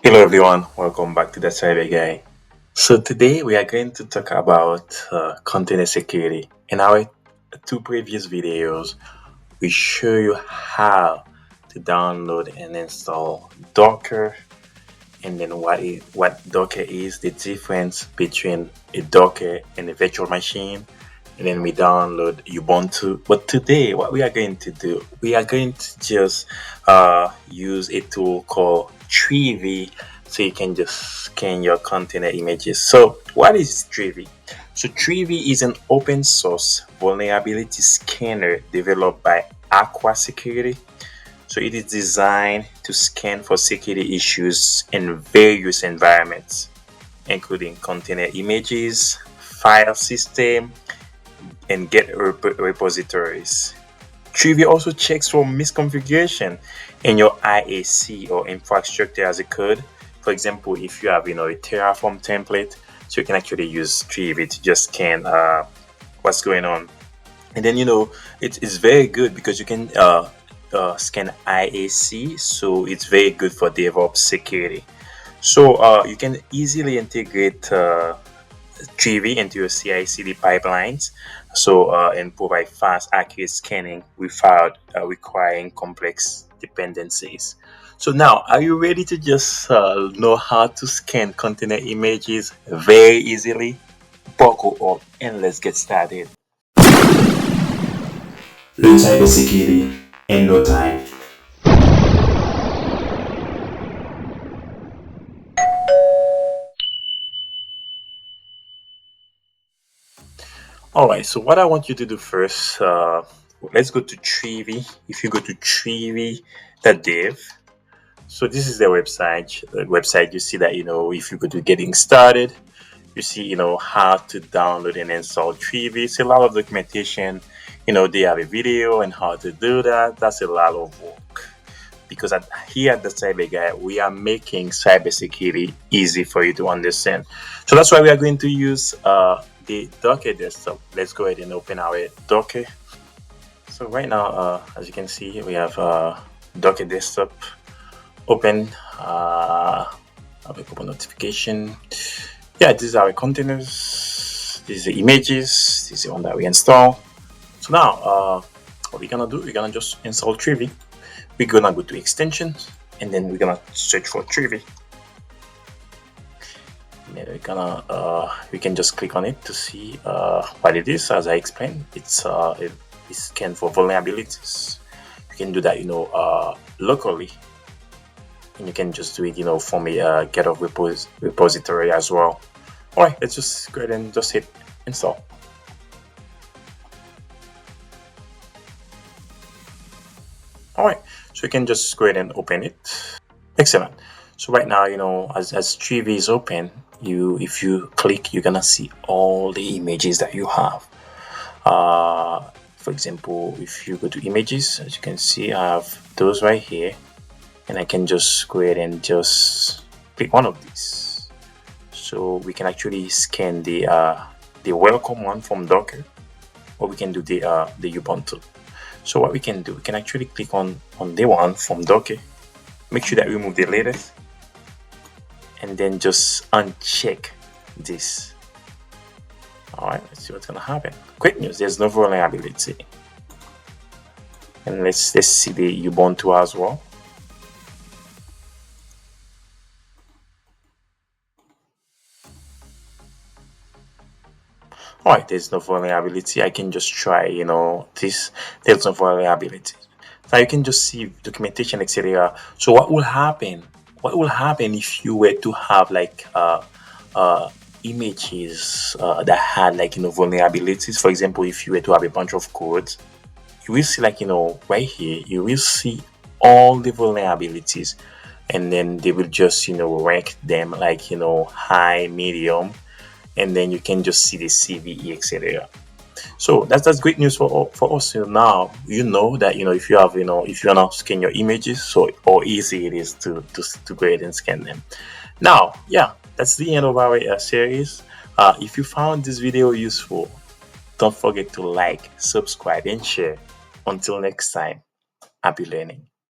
Hello everyone, welcome back to the Cyber Guy. So today we are going to talk about container security. In our two previous videos, we show you how to download and install Docker, and then what Docker is, the difference between a Docker and a virtual machine, and then we download Ubuntu. But today, what we are going to do, we are going to just use a tool called Trivy, so you can just scan your container images. So, what is Trivy? So, Trivy is an open source vulnerability scanner developed by Aqua Security. So, it is designed to scan for security issues in various environments, including container images, file system, and Git repositories. Trivy also checks for misconfiguration in your IAC or infrastructure as a code. For example, if you have a Terraform template, so you can actually use Trivy to just scan what's going on. And then it's very good because you can scan IAC, so it's very good for DevOpsTools. So you can easily integrate Trivy into your CI/CD pipelines, and provide fast, accurate scanning without requiring complex dependencies. So now, are you ready to just know how to scan container images very easily? Buckle up and let's get started. Learn cybersecurity in no time. All right, so what I want you to do first, let's go to Trivy. If you go to Trivy.dev, so this is their website. The website, you see that, if you go to getting started, you see, how to download and install Trivy. It's a lot of documentation. They have a video and how to do that. That's a lot of work. Because here at the Cyber Guy, we are making cybersecurity easy for you to understand. So that's why we are going to use the Docker desktop. Let's go ahead and open our Docker. So right now, as you can see, we have Docker desktop open. Have a couple notification. Yeah, these are our containers. These are the images. This is the one that we install. So now, what we're gonna do, we're gonna just install Trivy. We're gonna go to extensions, and then we're gonna search for Trivy. And then we can just click on it to see what it is. As I explained, it's scanned for vulnerabilities. You can do that, locally, and you can just do it, from a GitHub repository as well. All right, let's just go ahead and just hit install. All right, so you can just go ahead and open it. Excellent. So right now, as Trivy is open, if you click, you're gonna see all the images that you have. For example, if you go to images, as you can see, I have those right here, and I can just go ahead and just pick one of these. So we can actually scan the welcome one from Docker, or we can do the Ubuntu. So what we can do, we can actually click on the one from Docker. Make sure that we remove the latest, and then just uncheck this. All right, let's see what's gonna happen. Great news, there's no vulnerability. And let's see the Ubuntu as well. All right, there's no vulnerability. I can just try, this. There's no vulnerability. Now you can just see documentation, etc. So what will happen? What will happen if you were to have like images that had like vulnerabilities? For example, if you were to have a bunch of codes, you will see like right here, you will see all the vulnerabilities, and then they will just rank them like high, medium, and then you can just see the CVE, etc. So that's great news for us. So now you know that if you have if you want to scan your images, so how easy it is to go ahead and scan them. Now, yeah, that's the end of our series. If you found this video useful, don't forget to like, subscribe, and share. Until next time, happy learning.